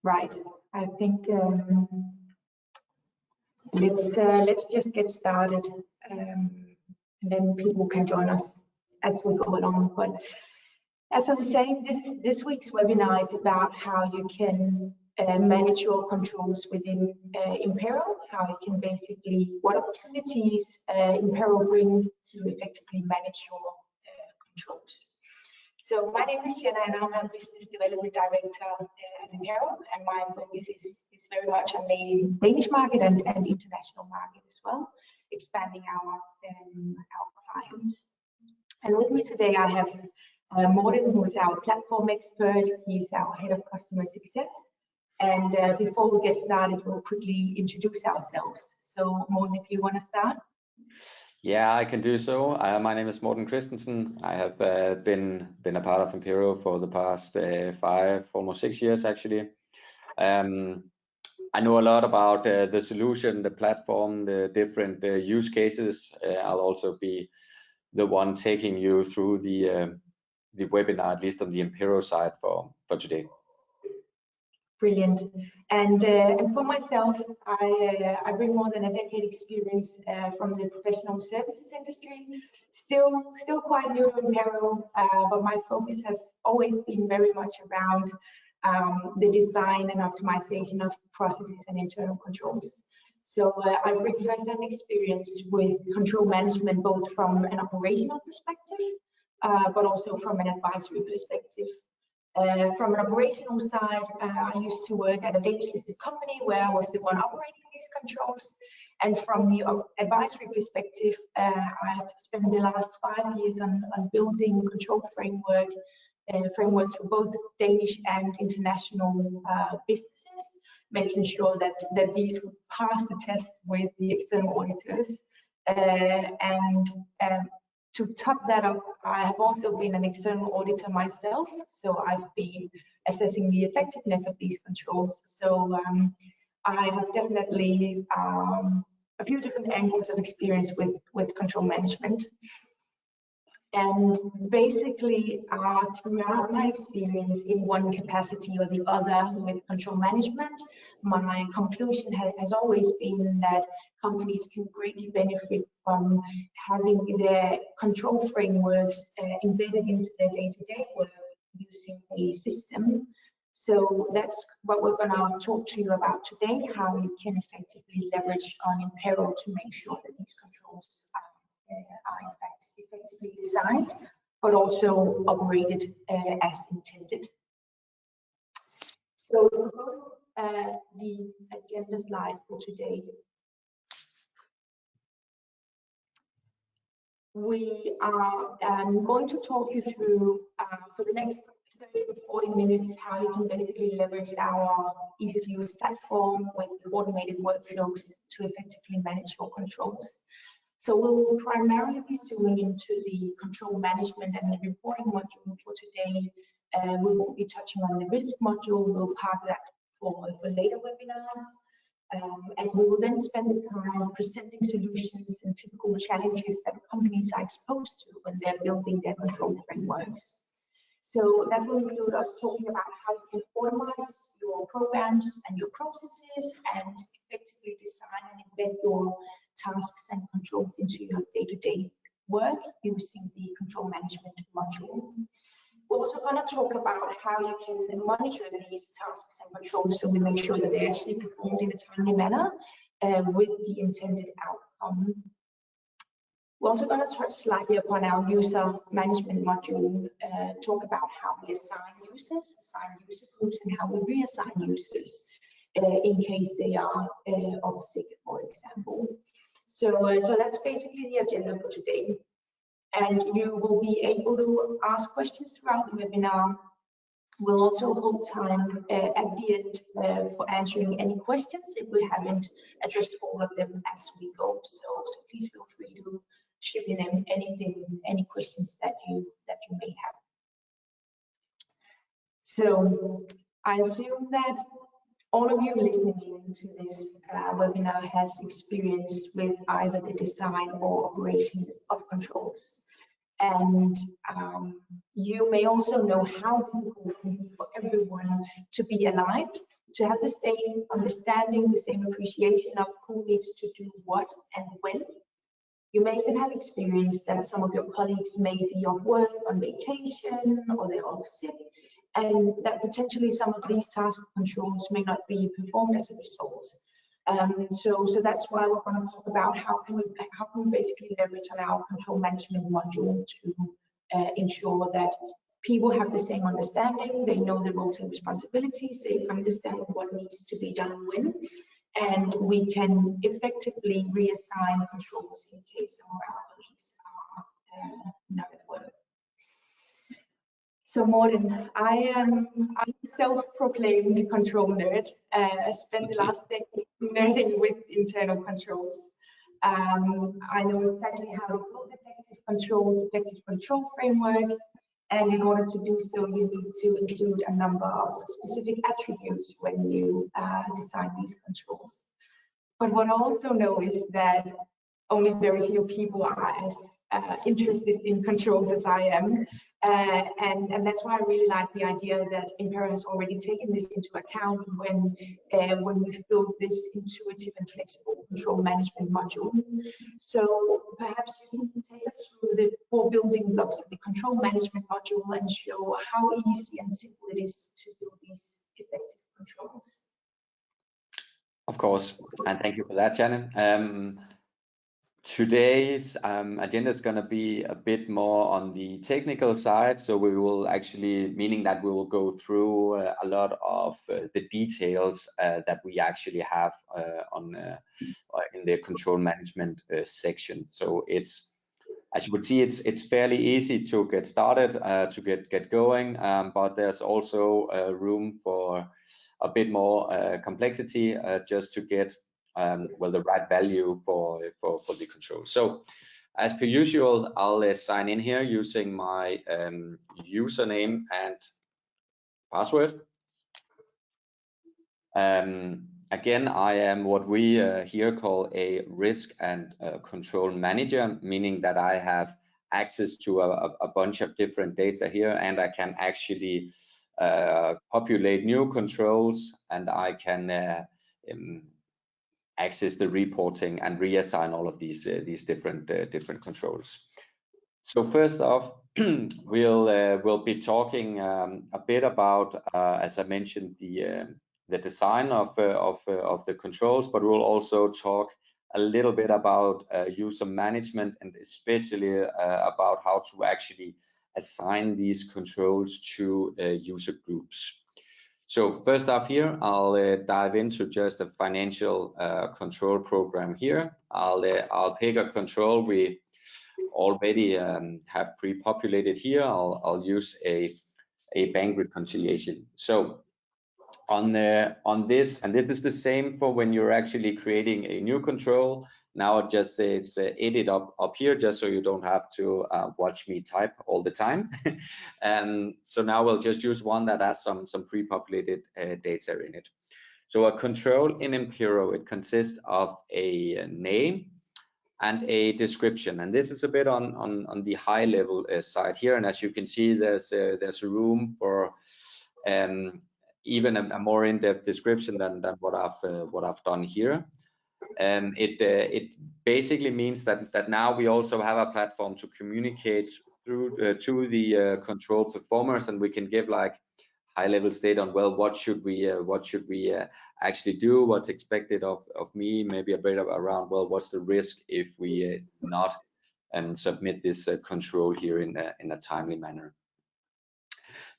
Right. I think let's just get started, and then people can join us as we go along. But as I was saying, this week's webinar is about how you can manage your controls within Impero, how you can basically, what opportunities Impero bring to effectively manage your controls. So my name is Jenna and I'm a Business Development Director at Impero, and my focus is very much on the Danish market and international market as well, expanding our clients. And with me today I have Morten, who's our platform expert. He's our head of customer success. And before we get started, we'll quickly introduce ourselves. So Morten, if you want to start. Yeah, I can do so. My name is Morten Christensen. I have been a part of Impero for the past 5, almost 6 years actually. I know a lot about the solution, the platform, the different use cases. I'll also be the one taking you through the webinar, at least on the Impero side for today. Brilliant. And for myself, I bring more than a decade experience from the professional services industry. Still quite new to Impero, but my focus has always been very much around the design and optimization of processes and internal controls. So I bring first-hand experience with control management, both from an operational perspective, but also from an advisory perspective. From an operational side, I used to work at a Danish listed company where I was the one operating these controls. And from the advisory perspective, I have spent the last 5 years on building control frameworks for both Danish and international businesses, making sure that these would pass the test with the external auditors. To top that up, I have also been an external auditor myself, so I've been assessing the effectiveness of these controls. So I have definitely a few different angles of experience with control management. And basically, throughout my experience in one capacity or the other with control management, my conclusion has always been that companies can greatly benefit from having their control frameworks embedded into their day-to-day work using a system. So that's what we're going to talk to you about today, how you can effectively leverage on Impero to make sure that these controls are in fact effectively designed, but also operated as intended. So we'll go to the agenda slide for today. We are going to talk you through for the next 30 to 40 minutes how you can basically leverage our easy-to-use platform with automated workflows to effectively manage your controls. So we'll primarily be zooming into the control management and the reporting module for today. We won't be touching on the risk module. We'll park that for later webinars. And we will then spend the time presenting solutions and typical challenges that companies are exposed to when they're building their control frameworks. So that will include us talking about how you can automate your programs and your processes and effectively design and embed your tasks and controls into your day-to-day work using the control management module. We're also going to talk about how you can monitor these tasks and controls so we make sure that they're actually performed in a timely manner with the intended outcome. We're also going to touch slightly upon our user management module, talk about how we assign users, assign user groups, and how we reassign users in case they are off sick, for example. So that's basically the agenda for today. And you will be able to ask questions throughout the webinar. We'll also hold time at the end for answering any questions if we haven't addressed all of them as we go. So please feel free to chip in any questions that you may have. So I assume that all of you listening in to this webinar has experience with either the design or operation of controls. And you may also know how difficult it can be for everyone to be aligned to have the same understanding, the same appreciation of who needs to do what and when. You may even have experienced that some of your colleagues may be off work, on vacation, or they're off sick, and that potentially some of these task controls may not be performed as a result. So that's why we're going to talk about how can we basically leverage on our control management module to ensure that people have the same understanding, they know the roles and responsibilities, they understand what needs to be done when, and we can effectively reassign controls in case some of our colleagues are not at work. So Morten, I'm a self-proclaimed control nerd. I spent the last decade nerding with internal controls. I know exactly how to build effective controls, effective control frameworks, and in order to do so, you need to include a number of specific attributes when you design these controls. But what I also know is that only very few people are as interested in controls as I am. And that's why I really like the idea that Impero has already taken this into account when we've built this intuitive and flexible control management module. So perhaps you can take us through the 4 building blocks of the control management module and show how easy and simple it is to build these effective controls. Of course, and thank you for that, Janet. Today's agenda is going to be a bit more on the technical side, so we will actually, meaning that we will go through a lot of the details that we actually have in the control management section. So it's, as you would see, it's fairly easy to get started, to get going, but there's also room for a bit more complexity just to get well, the right value for the control. So as per usual, I'll sign in here using my username and password. Again, I am what we here call a risk and control manager, meaning that I have access to a bunch of different data here, and I can actually populate new controls, and I can access the reporting and reassign all of these different controls. So first off, we'll be talking a bit about, as I mentioned, the design of the controls, but we'll also talk a little bit about user management, and especially about how to actually assign these controls to user groups. So first off here, I'll dive into just a financial control program here. I'll pick a control we already have pre-populated here. I'll use a bank reconciliation. So on this, and this is the same for when you're actually creating a new control. Now it just says edit up here, just so you don't have to watch me type all the time. So now we'll just use one that has some pre-populated data in it. So a control in Impero, it consists of a name and a description, and this is a bit on the high level side here. And as you can see, there's a room for even a more in-depth description than what I've done here. It basically means that now we also have a platform to communicate through to the control performers, and we can give like high-level state on, well, what should we actually do, what's expected of me, maybe a bit around, well, what's the risk if we not submit this control here in a timely manner.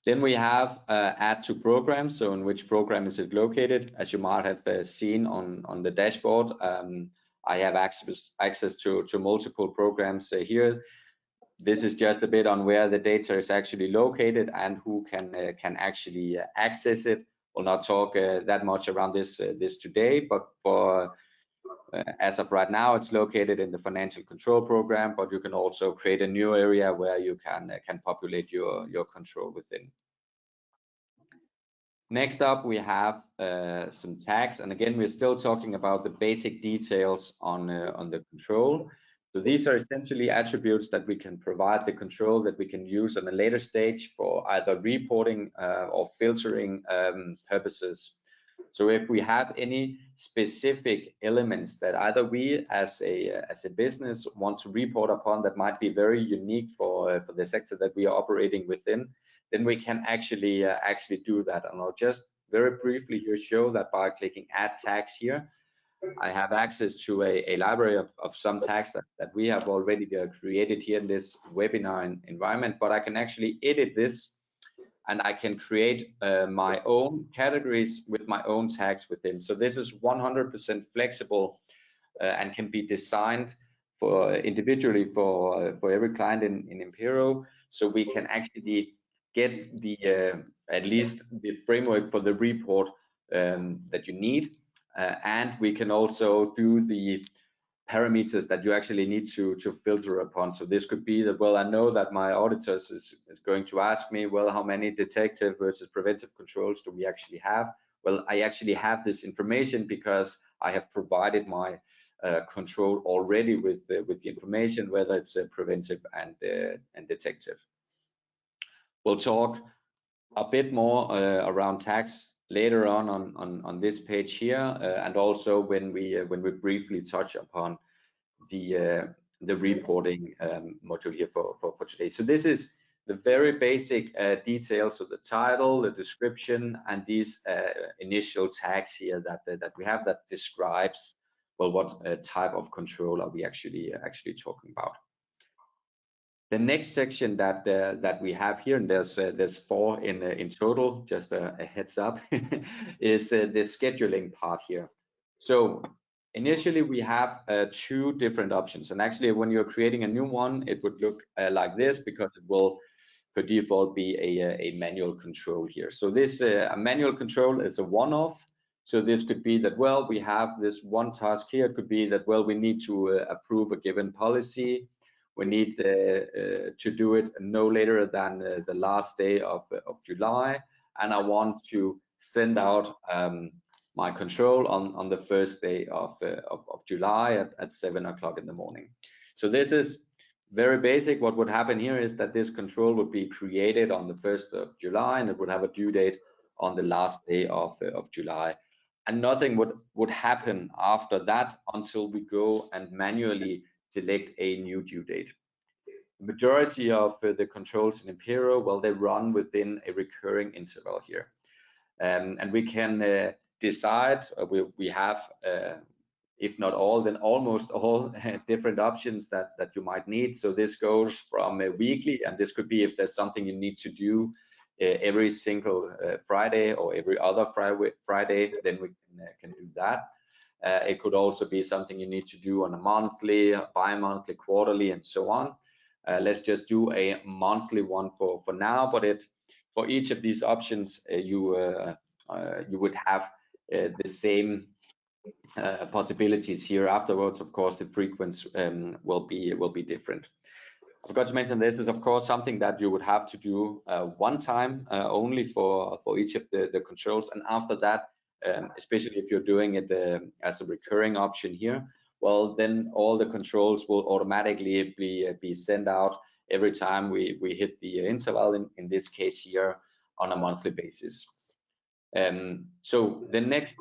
Then we have add to program, so in which program is it located. As you might have seen on the dashboard, I have access to multiple programs here. This is just a bit on where the data is actually located and who can actually access it. We'll not talk that much around this today, but for as of right now, it's located in the financial control program, but you can also create a new area where you can populate your control within. Next up, we have some tags, and again, we're still talking about the basic details on the control. So these are essentially attributes that we can provide the control that we can use on a later stage for either reporting or filtering purposes. So if we have any specific elements that either we as a business want to report upon that might be very unique for the sector that we are operating within, then we can actually do that. And I'll just very briefly here show that by clicking add tags here, I have access to a library of some tags that we have already created here in this webinar environment, but I can actually edit this and I can create my own categories with my own tags within. So this is 100% flexible and can be designed for individually for every client in Impero. So we can actually get the at least the framework for the report that you need, and we can also do the parameters that you actually need to filter upon. So this could be that, well, I know that my auditors is going to ask me, well, how many detective versus preventive controls do we actually have? Well, I actually have this information because I have provided my control already with the information, whether it's preventive and detective. We'll talk a bit more around tax later on this page here, and also when we briefly touch upon the reporting module here for today. So this is the very basic details of the title, the description, and these initial tags here that we have that describes, well, what type of control are we actually talking about. The next section that we have here, and there's 4 in total, just a heads up, is the scheduling part here. So initially we have 2 different options, and actually when you're creating a new one, it would look like this, because it will per default be a manual control here. So this a manual control is a one-off. So this could be that, well, we have this one task here. It could be that, well, we need to approve a given policy. We need to do it no later than the last day of July, and I want to send out my control on the first day of July at 7 o'clock in the morning. So this is very basic. What would happen here is that this control would be created on the 1st of July, and it would have a due date on the last day of July, and nothing would happen after that until we go and manually select a new due date. The majority of the controls in Impero, well, they run within a recurring interval here, and we can decide. We have, if not all, then almost all different options that you might need. So this goes from weekly, and this could be if there's something you need to do every single Friday or every other Friday, then we can do that. It could also be something you need to do on a monthly, bi-monthly, quarterly, and so on. Let's just do a monthly one for now, but for each of these options, you would have the same possibilities here. Afterwards, of course, the frequency will be different. I forgot to mention, this is of course something that you would have to do one time only for each of the controls, and after that, especially if you're doing it as a recurring option here, well, then all the controls will automatically be sent out every time we hit the interval, in this case here, on a monthly basis. So the next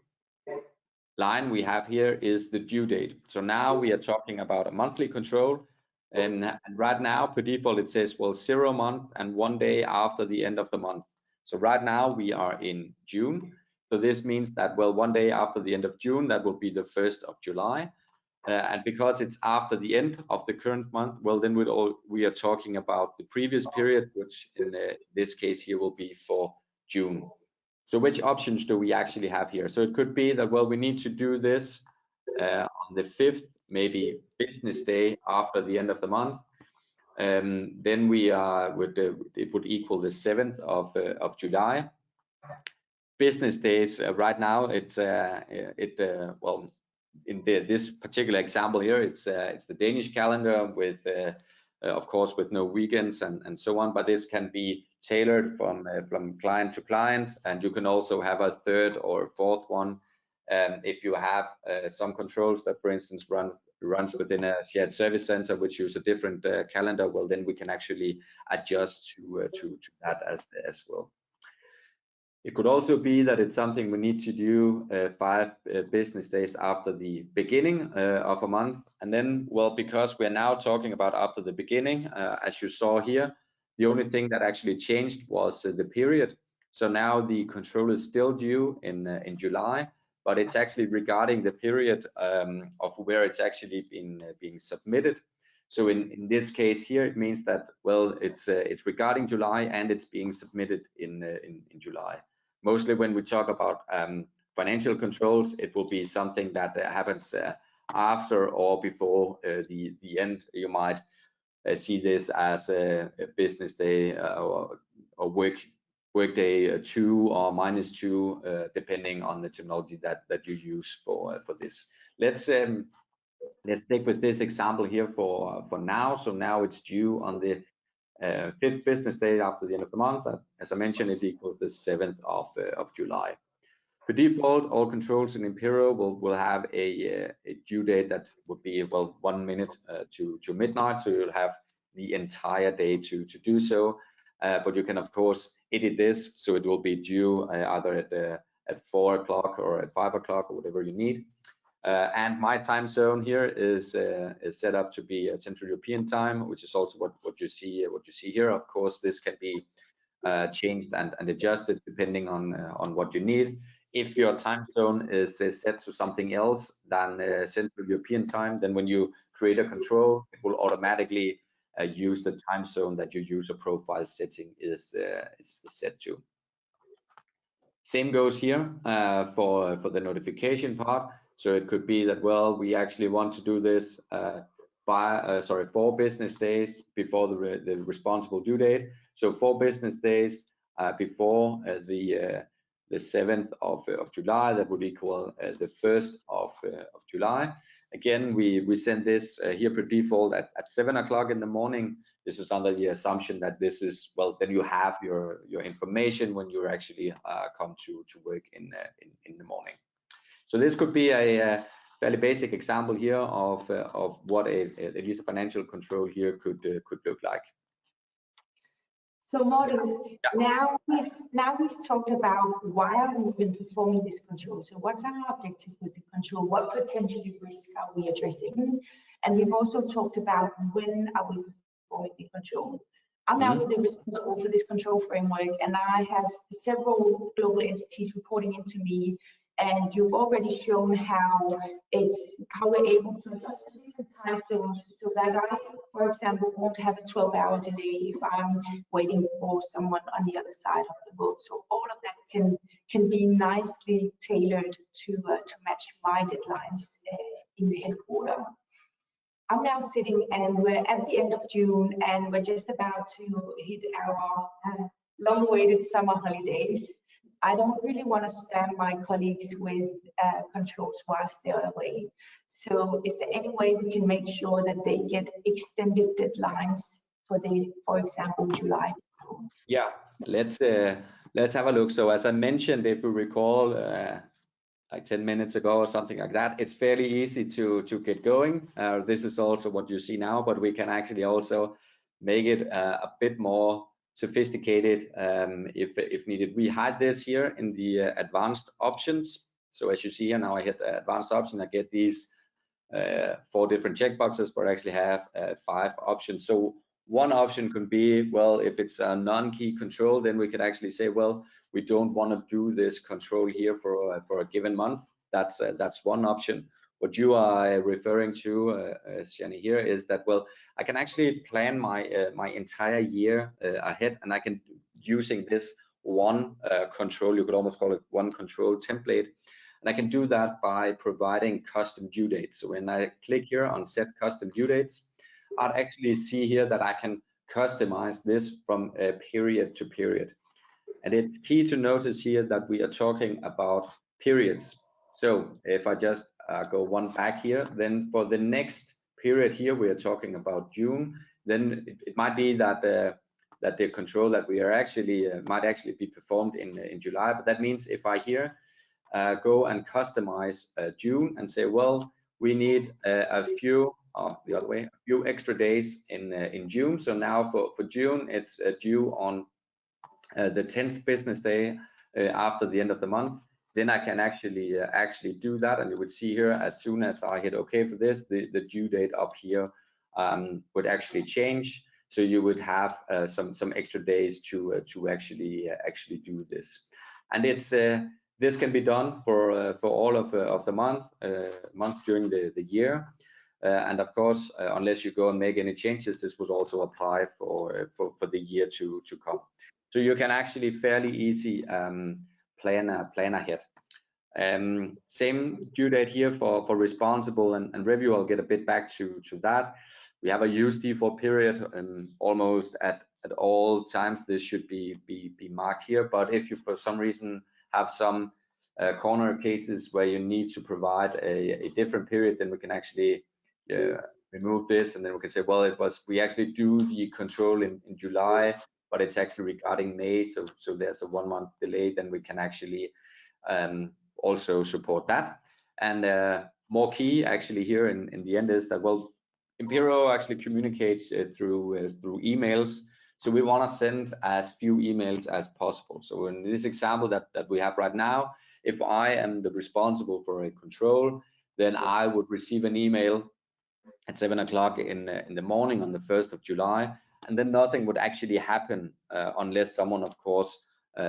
line we have here is the due date. So now we are talking about a monthly control, and right now per default it says, well, 0 month and 1 day after the end of the month. So right now we are in June, so this means that, well, 1 day after the end of June, that will be the 1st of July, and because it's after the end of the current month, well, then we are talking about the previous period, which in this case here will be for June. So which options do we actually have here? So it could be that, well, we need to do this on the 5th, maybe business day after the end of the month. Then we it would equal the 7th of July. Business days right now, it's well, in this particular example here, it's the Danish calendar with of course with no weekends and so on, but this can be tailored from client to client, and you can also have a 3rd or 4th one if you have some controls that, for instance, runs within a shared service center which use a different calendar. Well, then we can actually adjust to that as well. It could also be that it's something we need to do 5 business days after the beginning of a month. And then, well, because we're now talking about after the beginning, as you saw here, the only thing that actually changed was the period. So now the control is still due in July, but it's actually regarding the period of where it's actually being submitted. So in this case here, it means that, well, it's regarding July and it's being submitted in July. Mostly when we talk about financial controls, it will be something that happens after or before the end. You might see this as a business day or work day 2 or -2, depending on the terminology that you use for this. Let's stick with this example here for now. So now it's due on the 5th business day after the end of the month. As I mentioned, it equals the 7th of July. For default, all controls in Impero will have a due date that would be, well, 1 minute to midnight. So you'll have the entire day to do so. But you can, of course, edit this so it will be due either at 4 o'clock or at 5 o'clock or whatever you need. And my time zone here is set up to be Central European time, which is also what you see here. Of course, this can be changed and adjusted depending on what you need. If your time zone is set to something else than Central European time, then when you create a control, it will automatically use the time zone that your user profile setting is set to. Same goes here for the notification part. So it could be that, well, we actually want to do this 4 business days before the responsible due date. So 4 business days before the 7th of July, that would equal the 1st of July. Again, we send this here per default at 7 o'clock in the morning. This is under the assumption that this is, well, then you have your information when you actually come to work in the morning. So this could be a fairly basic example here of what at least a financial control here could look like. So Morten, now we've talked about why are we even performing this control. So what's our objective with the control? What potentially risks are we addressing? And we've also talked about when are we performing the control. I'm now the responsible for this control framework, and I have several global entities reporting into me. And you've already shown how we're able to adjust the different time zones so that I, for example, won't have a 12-hour delay if I'm waiting for someone on the other side of the world. So all of that can be nicely tailored to match my deadlines in the headquarters. I'm now sitting, and we're at the end of June, and we're just about to hit our long-awaited summer holidays. I don't really want to spam my colleagues with controls whilst they're away. So is there any way we can make sure that they get extended deadlines for example, July? Yeah, let's have a look. So as I mentioned, if you recall, like 10 minutes ago or something like that, it's fairly easy to get going. This is also what you see now, but we can actually also make it a bit more sophisticated if needed. We had this here in the advanced options. So as you see here now, I hit advanced option, I get these 4 different checkboxes, but I actually have 5 options. So one option could be, well, if it's a non-key control, then we could actually say, well, we don't want to do this control here for a given month. That's one option. What you are referring to, Shani, here is that, well, I can actually plan my entire year ahead, and I can, using this one control, you could almost call it one control template, and I can do that by providing custom due dates. So when I click here on set custom due dates, I'd actually see here that I can customize this from period to period. And it's key to notice here that we are talking about periods. So if I just go one back here, then for the next period here, we are talking about June. Then it might be that the control that we are actually might actually be performed in July. But that means if I here go and customize June and say, well, we need a few the other way, a few extra days in June. So now for June, it's due on the 10th business day after the end of the month, then I can actually do that. And you would see here, as soon as I hit OK for this, the due date up here would actually change. So you would have some extra days to actually do this. And it's this can be done for all of the month during the year. And of course, unless you go and make any changes, this would also apply for the year to come. So you can actually fairly easy plan ahead. Same due date here for responsible and review. I'll get a bit back to that. We have a use default period, and almost at all times this should be marked here. But if you for some reason have some corner cases where you need to provide a different period, then we can actually remove this, and then we can say, well, we actually do the control in July, but it's actually regarding May, so there's a 1 month delay. Then we can actually also support that. And more key actually here in the end is that, well, Impero actually communicates through emails, so we want to send as few emails as possible. So in this example that we have right now, if I am the responsible for a control, then I would receive an email at 7 o'clock in the morning on the 1st of July, and then nothing would actually happen unless someone, of course,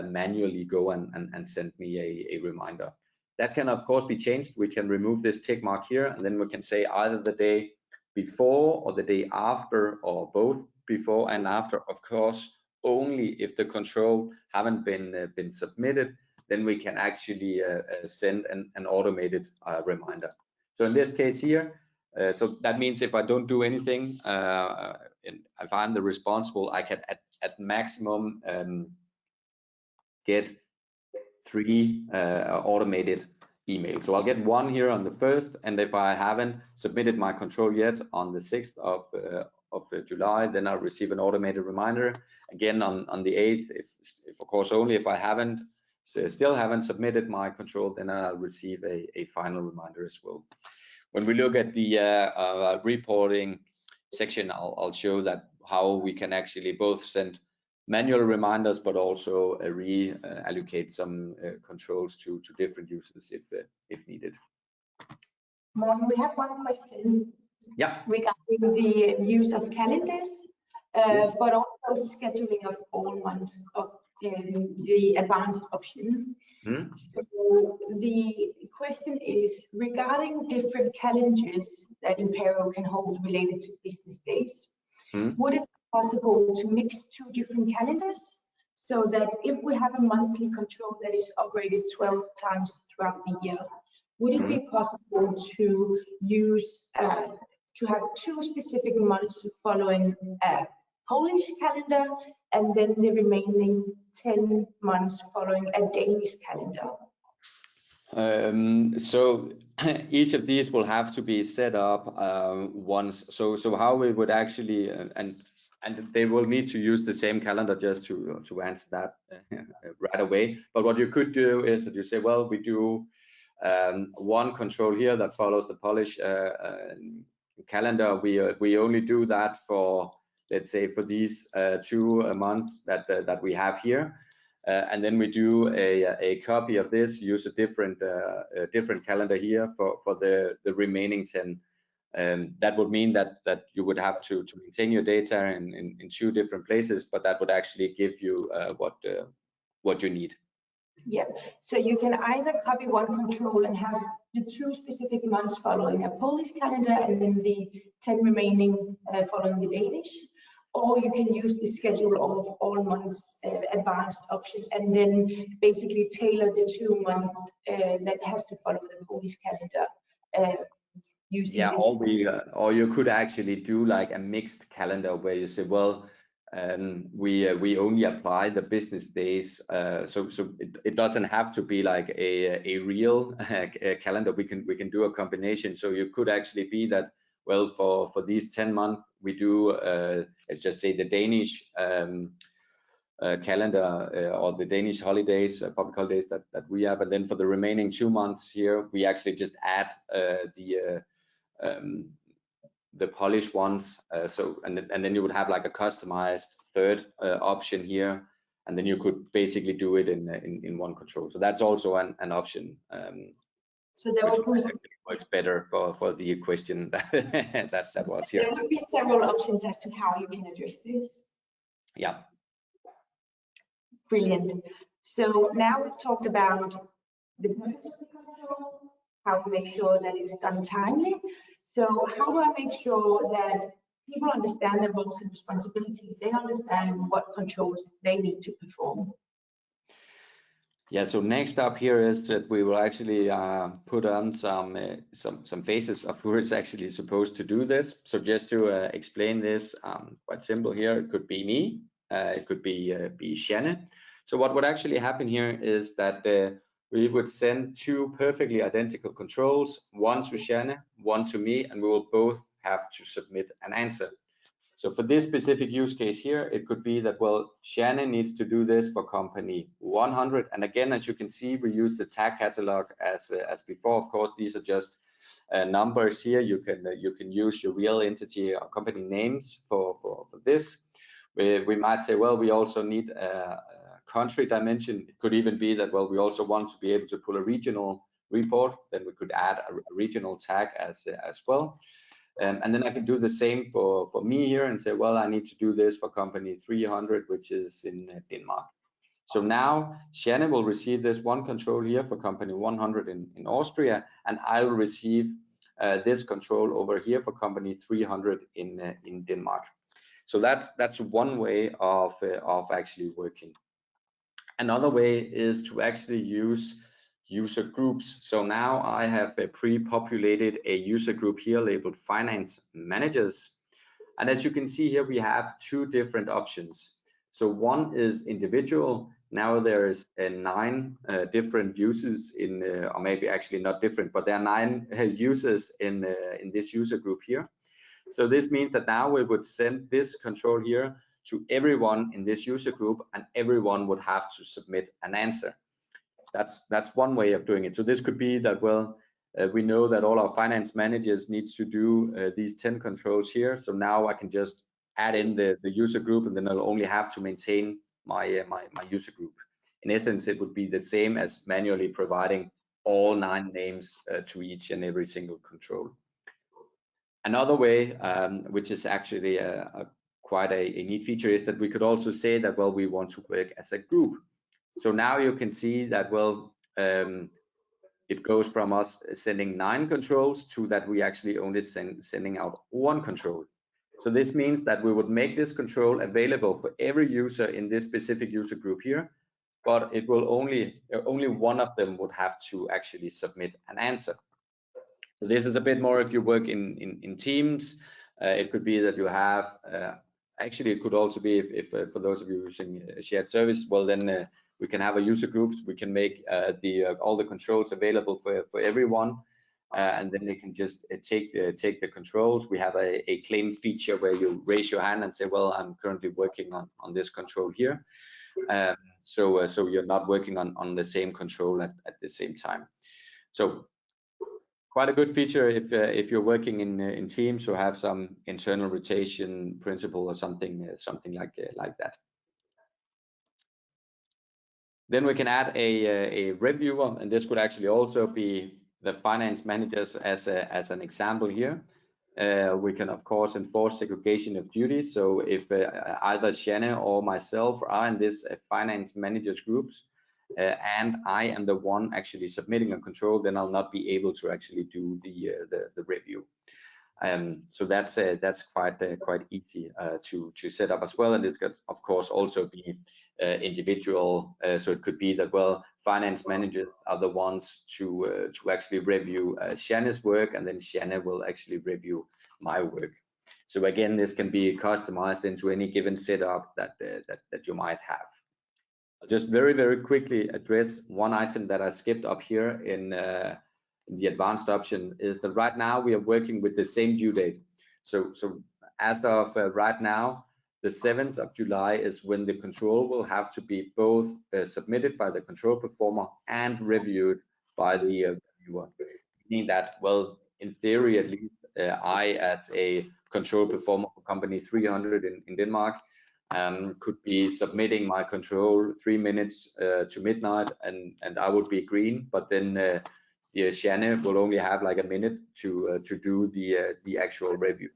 manually go and send me a reminder. That can of course be changed. We can remove this tick mark here, and then we can say either the day before or the day after, or both before and after. Of course, only if the control haven't been submitted, then we can actually send an automated reminder. So in this case here, so that means if I don't do anything, if I'm the responsible, I can at maximum get 3 automated emails. So I'll get 1 here on the 1st, and if I haven't submitted my control yet on the 6th of July, then I'll receive an automated reminder again on the 8th. If of course only if I still haven't submitted my control, then I'll receive a final reminder as well. When we look at the reporting section, I'll show that how we can actually both send manual reminders, but also reallocate some controls to different users if needed. Morten, we have one question. Yeah. Regarding the use of calendars, yes. But also scheduling of all months of the advanced option. Hmm. So the question is regarding different calendars that Impero can hold related to business days. Would it be possible to mix 2 different calendars, so that if we have a monthly control that is upgraded 12 times throughout the year, would it be possible to use to have 2 specific months following a Polish calendar, and then the remaining 10 months following a Danish calendar? So each of these will have to be set up once. So how we would actually and they will need to use the same calendar, just to answer that right away. But what you could do is that you say, well, we do 1 control here that follows the Polish calendar. We only do that for, let's say, for these 2 months that we have here. And then we do a copy of this, use a different calendar here for the remaining 10. That would mean that you would have to maintain your data in 2 different places, but that would actually give you what you need. Yeah, so you can either copy 1 control and have the 2 specific months following a Polish calendar, and then the 10 remaining following the Danish, or you can use the schedule of all months advanced option, and then basically tailor the 2 months that has to follow the Polish calendar using this. Or you could actually do like a mixed calendar where you say, well, we only apply the business days, so it doesn't have to be like a real calendar. We can do a combination. So you could actually be that, well, for these 10 months we do let's just say the Danish calendar or the Danish holidays, public holidays that we have, and then for the remaining 2 months here we actually just add the Polish ones. So and then you would have like a customized 3rd option here and then you could basically do it in one control. So that's also an option. So there would be works better for the question that was here. There would be several options as to how you can address this. Yeah. Brilliant. So now we've talked about the purpose of the control, how we make sure that it's done timely. So how do I make sure that people understand their roles and responsibilities? They understand what controls they need to perform. Yeah, so next up here is that we will actually put on some phases of who is actually supposed to do this. So just to explain this, quite simple here, it could be me, it could be Shanne. So what would actually happen here is that we would send two perfectly identical controls, one to Shanne, one to me, and we will both have to submit an answer. So for this specific use case here, it could be that, well, Shannon needs to do this for company 100. And again, as you can see, we use the tag catalog as before. Of course, these are just numbers here. You can use your real entity or company names for this. We might say, well, we also need a country dimension. It could even be that, well, we also want to be able to pull a regional report. Then we could add a regional tag as well. And then I can do the same for me here and say, well, I need to do this for company 300, which is in Denmark. So now Shannon will receive this one control here for company 100 in Austria, and I will receive this control over here for company 300 in Denmark. So that's one way of actually working. Another way is to actually use user groups. So now I have pre-populated a user group here labeled finance managers. And as you can see here, we have two different options. So one is individual. Now there's 9 different users in, or maybe actually not different, but there are 9 users in this user group here. So this means that now we would send this control here to everyone in this user group, and everyone would have to submit an answer. That's one way of doing it. So this could be that, well, we know that all our finance managers needs to do these 10 controls here. So now I can just add in the user group, and then I'll only have to maintain my my user group. In essence, it would be the same as manually providing all 9 names to each and every single control. Another way, which is actually quite a neat feature, is that we could also say that, well, we want to work as a group. So now you can see that, well, it goes from us sending 9 controls to that we actually only sending out 1 control. So this means that we would make this control available for every user in this specific user group here, but it will only one of them would have to actually submit an answer. So this is a bit more if you work in teams. It could be that you have, actually it could also be if for those of you using a shared service, well then we can have a user groups. We can make all the controls available for everyone, and then they can just take the controls. We have a claim feature where you raise your hand and say, well, I'm currently working on this control here. So you're not working on the same control at the same time. So quite a good feature if you're working in teams or have some internal rotation principle or something like that. Then we can add a reviewer, and this could actually also be the finance managers as an example here. We can of course enforce segregation of duties. So if either Shannon or myself are in this finance managers groups, and I am the one actually submitting a control, then I'll not be able to actually do the review. So that's quite easy to set up as well, and it could of course also be individual. So it could be that, well, finance managers are the ones to actually review Shanna's work, and then Shanna will actually review my work. So again, this can be customized into any given setup that you might have. I'll just very quickly address one item that I skipped up here in the advanced option, is that right now we are working with the same due date. So as of right now, the 7th of July is when the control will have to be both submitted by the control performer and reviewed by the reviewer. Meaning that, well, in theory at least, I as a control performer for company 300 in Denmark, could be submitting my control 3 minutes to midnight, and I would be green, but then the Janne will only have like a minute to do the actual review.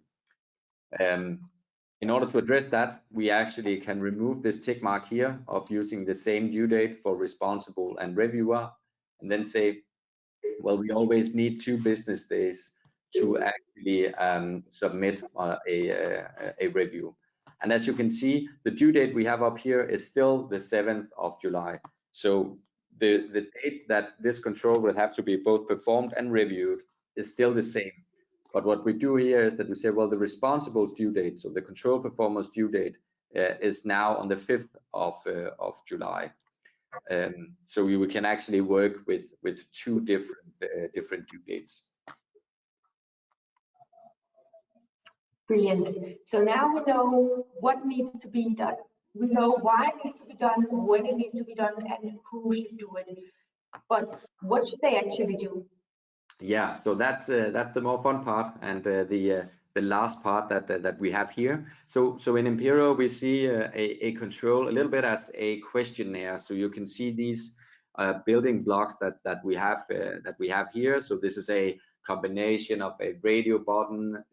In order to address that, we actually can remove this tick mark here of using the same due date for responsible and reviewer, and then say, well, we always need 2 business days to actually submit a review. And as you can see, the due date we have up here is still the 7th of July. So the date that this control will have to be both performed and reviewed is still the same. But what we do here is that we say, well, the responsible's due date, so the control performer's due date, is now on the 5th of July. So we can actually work with 2 different due dates. Brilliant. So now we know what needs to be done. We know why it needs to be done, when it needs to be done, and who should do it. But what should they actually do? Yeah, so that's the more fun part, and the last part that we have here. So in Impero we see a control a little bit as a questionnaire. So you can see these building blocks that we have here. So this is a combination of a radio button,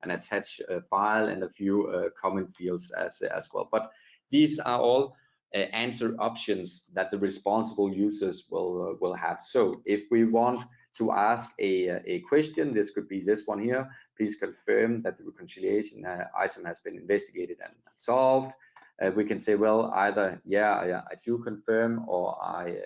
an attached file, and a few comment fields as well. But these are all answer options that the responsible users will have. So if we want to ask a question, this could be this one here: please confirm that the reconciliation item has been investigated and solved. We can say, well, either yeah, I do confirm, or I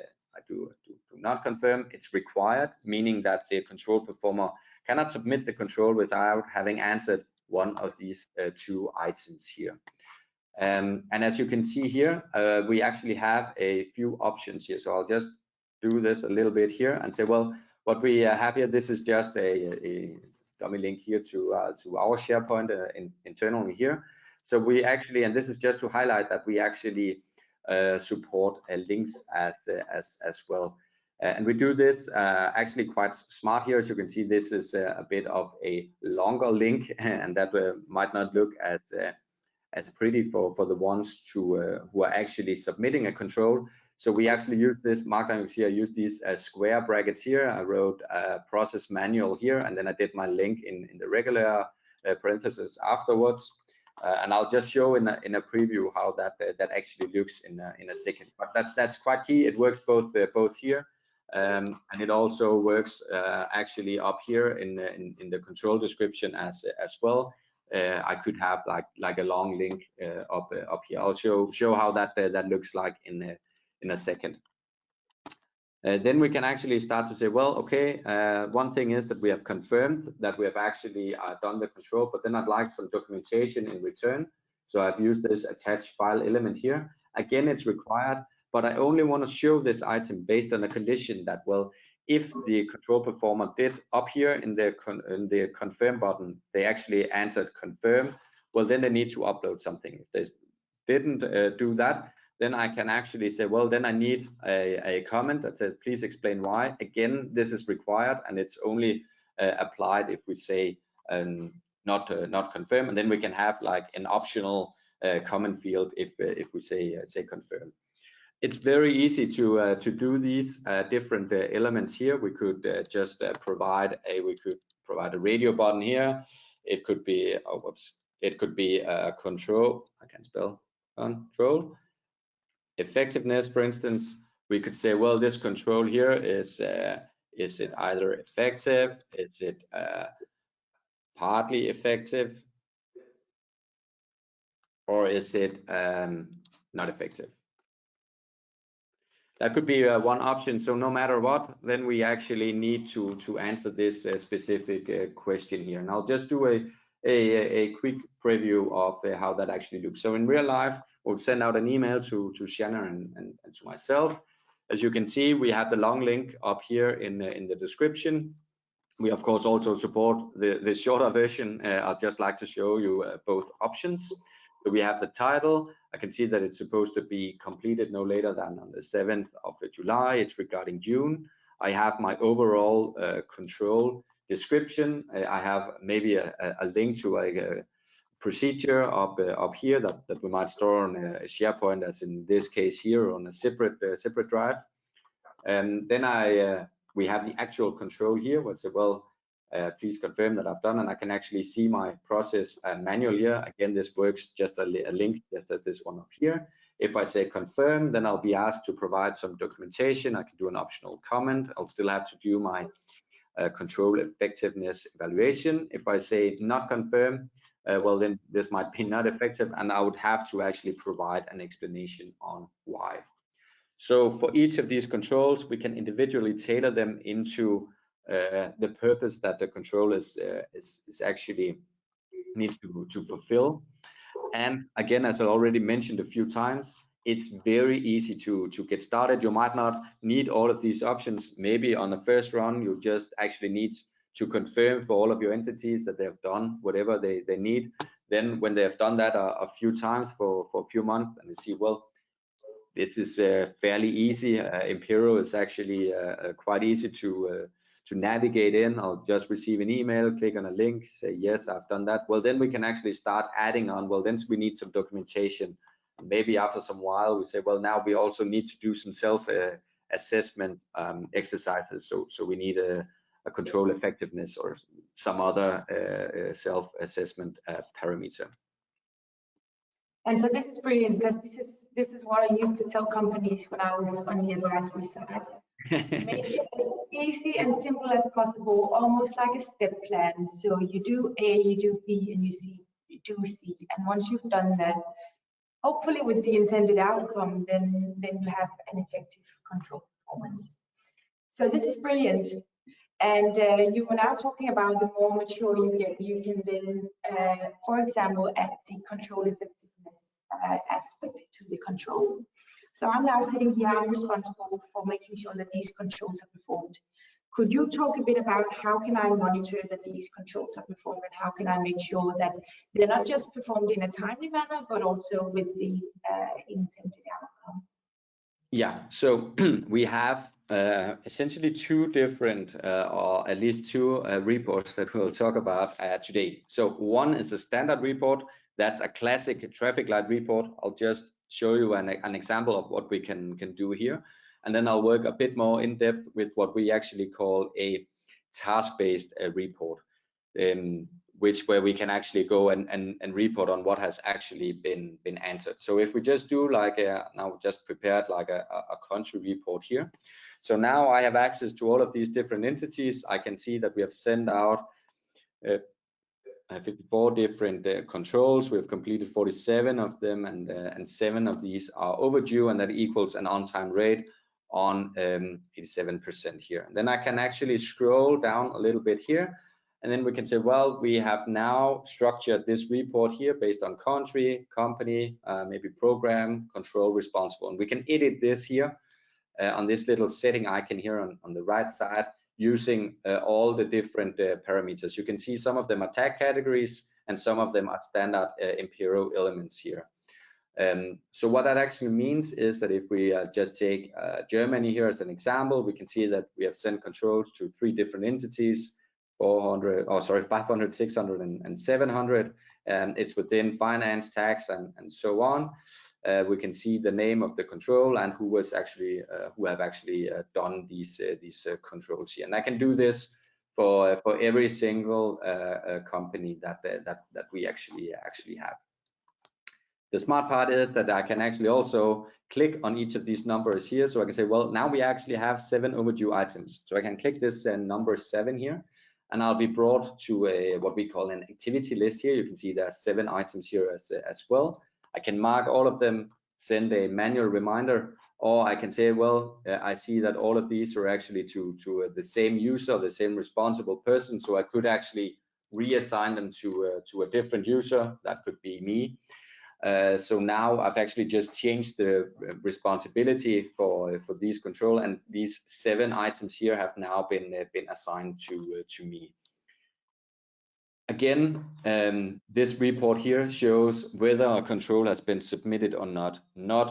do not confirm. It's required, meaning that the control performer cannot submit the control without having answered one of these 2 items here. And as you can see here, we actually have a few options here. So I'll just do this a little bit here and say, well, what we have here, this is just a dummy link here to our SharePoint internally here. So we actually, and this is just to highlight that we actually support links as well. And we do this actually quite smart here. As you can see, this is a bit of a longer link, and that might not look as pretty for the ones who are actually submitting a control. So we actually use this markdown. Here I use these square brackets here. I wrote process manual here, and then I did my link in the regular parentheses afterwards. And I'll just show in a preview how that actually looks in a second. But that's quite key. It works both here, and it also works actually up here in the control description as well. I could have like a long link up here. I'll show how that looks like in a second. Then we can actually start to say, well, okay, one thing is that we have confirmed that we have actually done the control, but then I'd like some documentation in return. So I've used this attached file element here. Again, it's required, but I only want to show this item based on a condition that, well, if the control performer did up here in the confirm button, they actually answered confirm, well, then they need to upload something. If they didn't do that, then I can actually say, well, then I need a comment that says, please explain why. Again, this is required, and it's only applied if we say not confirm, and then we can have like an optional comment field if we say confirm. It's very easy to do these different elements here. We could just provide a radio button here. It could be it could be control. I can spell control. Effectiveness, for instance, we could say, well, this control here is it either effective? Is it partly effective? Or is it not effective? That could be one option. So no matter what, then we actually need to answer this specific question here. And I'll just do a quick preview of how that actually looks. So in real life, we'll send out an email to Shannon and to myself. As you can see, we have the long link up here in the description. We of course also support the shorter version. I'd just like to show you both options. So we have the title. I can see that it's supposed to be completed no later than on the 7th of July. It's regarding June. I have my overall control description. I have maybe a link to a procedure up here that we might store on a SharePoint, as in this case here, on a separate drive. And then we have the actual control here, where it says, well, please confirm that I've done, and I can actually see my process manually here. Again, this works just a link, just as this one up here. If I say confirm, then I'll be asked to provide some documentation. I can do an optional comment. I'll still have to do my control effectiveness evaluation. If I say not confirm, well, then this might be not effective, and I would have to actually provide an explanation on why. So for each of these controls, we can individually tailor them into the purpose that the control is actually needs to fulfill. And again, as I already mentioned a few times, it's very easy to get started. You might not need all of these options. Maybe on the first run, you just actually need to confirm for all of your entities that they have done whatever they need. Then when they have done that a few times for a few months, and you see, well, this is fairly easy. Impero is actually quite easy to navigate in. I'll just receive an email, click on a link, say, yes, I've done that. Well, then we can actually start adding on. Well, then we need some documentation. Maybe after some while, we say, well, now we also need to do some self-assessment exercises. So we need a control effectiveness or some other self-assessment parameter. And so this is brilliant, because this is what I used to tell companies when I was on the advisory side. Make it as easy and simple as possible, almost like a step plan. So you do A, you do B, and you do C. And once you've done that, hopefully with the intended outcome, then you have an effective control performance. So this is brilliant. And you were now talking about the more mature you get, you can then, for example, add the control effectiveness aspect to the control. So I'm now sitting here, I'm responsible for making sure that these controls are performed. Could you talk a bit about how can I monitor that these controls are performed, and how can I make sure that they're not just performed in a timely manner, but also with the intended outcome? Yeah, so we have essentially two different, or at least two reports that we'll talk about today. So one is a standard report. That's a classic traffic light report. I'll just show you an example of what we can do here. And then I'll work a bit more in depth with what we actually call a task-based report, where we can actually go and report on what has actually been answered. So if we just do like now we just prepared like a country report here. So now I have access to all of these different entities. I can see that we have sent out 54 different controls. We've completed 47 of them, and 7 of these are overdue, and that equals an on-time rate on 87% here. And then I can actually scroll down a little bit here, and then we can say, well, we have now structured this report here based on country, company, maybe program, control, responsible, and we can edit this here on this little setting icon here on the right side, using all the different parameters. You can see some of them are tag categories, and some of them are standard Impero elements here. So what that actually means is that if we just take Germany here as an example, we can see that we have sent controls to 3 different entities, 500, 600, and 700. It's within finance, tax, and so on. We can see the name of the control and who have actually done these controls here. And I can do this for every single company that we actually have. The smart part is that I can actually also click on each of these numbers here. So I can say, well, now we actually have 7 overdue items. So I can click this number 7 here, and I'll be brought to what we call an activity list here. You can see there are 7 items here as well. I can mark all of them, send a manual reminder, or I can say, well, I see that all of these are actually to the same user, the same responsible person. So I could actually reassign them to a different user. That could be me. So now I've actually just changed the responsibility for these control, and these 7 items here have now been assigned to me. Again, this report here shows whether a control has been submitted or not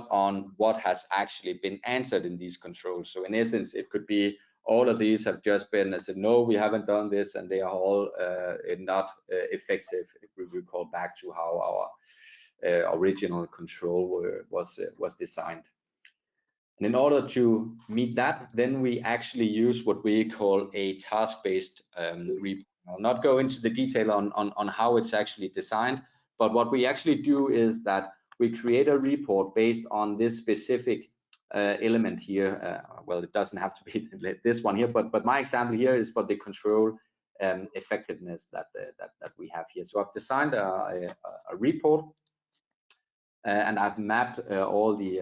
on what has actually been answered in these controls. So in essence, it could be all of these have just been, I said, no, we haven't done this, and they are all not effective if we recall back to how our original control was designed. And in order to meet that, then we actually use what we call a task-based report. I'll not go into the detail on how it's actually designed, but what we actually do is that we create a report based on this specific element here. Well, it doesn't have to be this one here, but my example here is for the control effectiveness that we have here. So I've designed a report, and I've mapped all the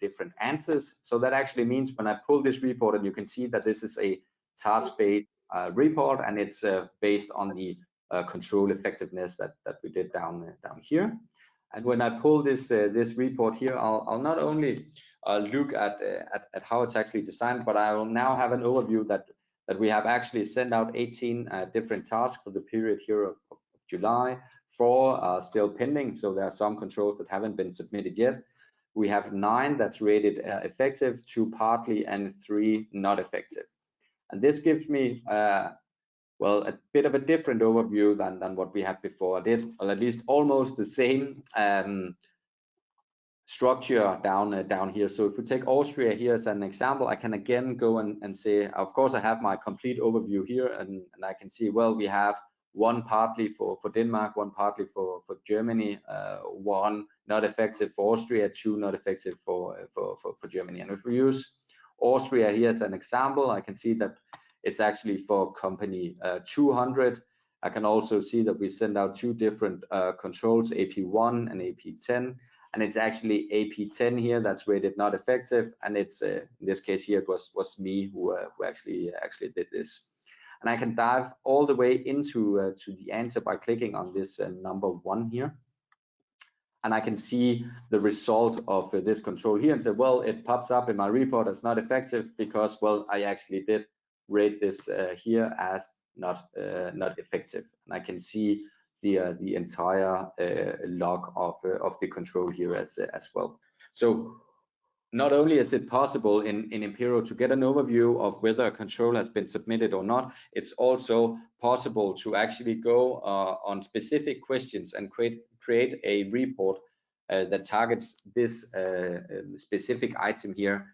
different answers. So that actually means when I pull this report, and you can see that this is a task-based report, and it's based on the control effectiveness that we did down here. And when I pull this report here, I'll not only look at how it's actually designed, but I will now have an overview that we have actually sent out 18 different tasks for the period here of July. 4 are still pending, so there are some controls that haven't been submitted yet. We have 9 that's rated effective, 2 partly, and 3 not effective. And this gives me well, a bit of a different overview than what we had before. I did, or at least almost the same structure down here. So if we take Austria here as an example, I can again go and say, of course, I have my complete overview here, and I can see, well, we have 1 partly for Denmark, 1 partly for Germany, 1 not effective for Austria, 2 not effective for Germany. And if we use Austria here as an example, I can see that it's actually for company 200. I can also see that we send out 2 different controls, AP1 and AP10, and it's actually AP10 here that's rated not effective, and it's in this case here it was me who actually did this. And I can dive all the way into to the answer by clicking on this number 1 here, and I can see the result of this control here and say, well, it pops up in my report as not effective because, well, I actually did rate this here as not effective, and I can see the entire log of the control here as well. So not only is it possible in Impero to get an overview of whether a control has been submitted or not, it's also possible to actually go on specific questions and create a report that targets this specific item here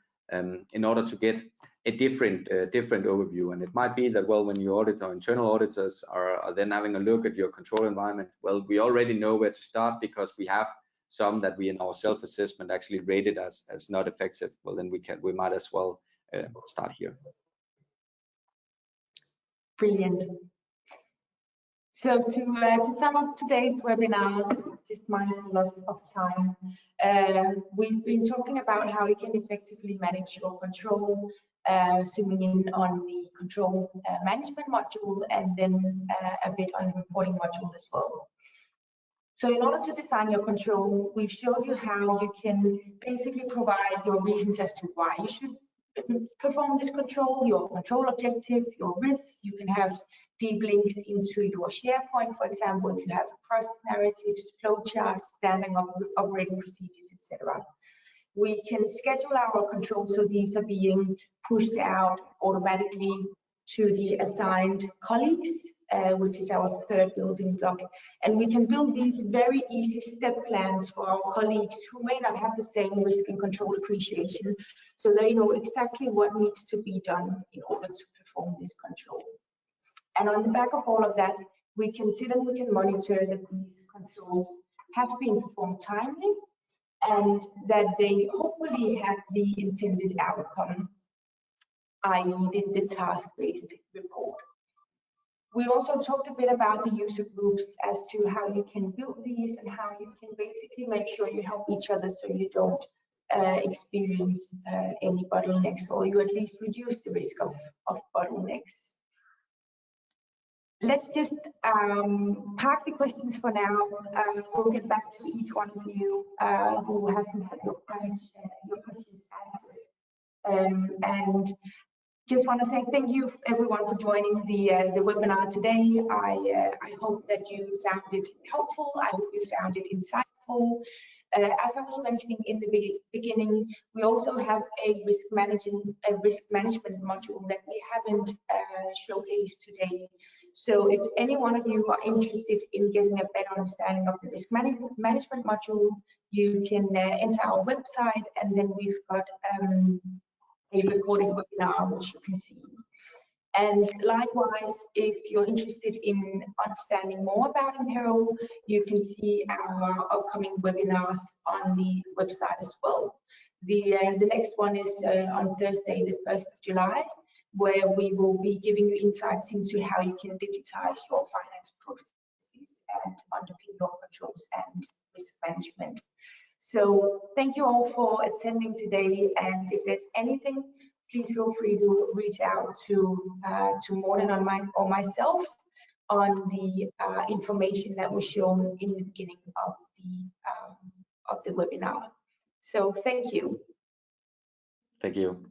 in order to get a different overview. And it might be that, well, when you audit, or internal auditors are then having a look at your control environment, well, we already know where to start because we have some that we in our self-assessment actually rated as not effective. Well, then we might as well start here. Brilliant. So to sum up today's webinar, just mindful of time, we've been talking about how you can effectively manage your control, zooming in on the control management module, and then a bit on the reporting module as well. So in order to design your control, we've showed you how you can basically provide your reasons as to why you should perform this control, your control objective, your risk. You can have deep links into your SharePoint, for example, if you have process narratives, flowcharts, standard operating procedures, etc. We can schedule our controls so these are being pushed out automatically to the assigned colleagues, which is our 3rd building block. And we can build these very easy step plans for our colleagues who may not have the same risk and control appreciation, so they know exactly what needs to be done in order to perform this control. And on the back of all of that, we can sit and we can monitor that these controls have been performed timely and that they hopefully have the intended outcome, i.e. the task-based report. We also talked a bit about the user groups as to how you can build these and how you can basically make sure you help each other so you don't experience any bottlenecks, or you at least reduce the risk of bottlenecks. Let's just park the questions for now. We'll get back to each one of you who hasn't had your questions answered. And just want to say thank you everyone for joining the webinar today. I hope that you found it helpful. I hope you found it insightful. As I was mentioning in the beginning, we also have a risk management module that we haven't showcased today. So if any one of you are interested in getting a better understanding of the risk management module, you can enter our website, and then we've got a recorded webinar which you can see. And likewise, if you're interested in understanding more about Impero, you can see our upcoming webinars on the website as well. The next one is on Thursday, the 1st of July, where we will be giving you insights into how you can digitize your finance processes and underpin your controls and risk management. So thank you all for attending today, and if there's anything, please feel free to reach out to Morten or myself on the information that was shown in the beginning of the webinar. So thank you. Thank you.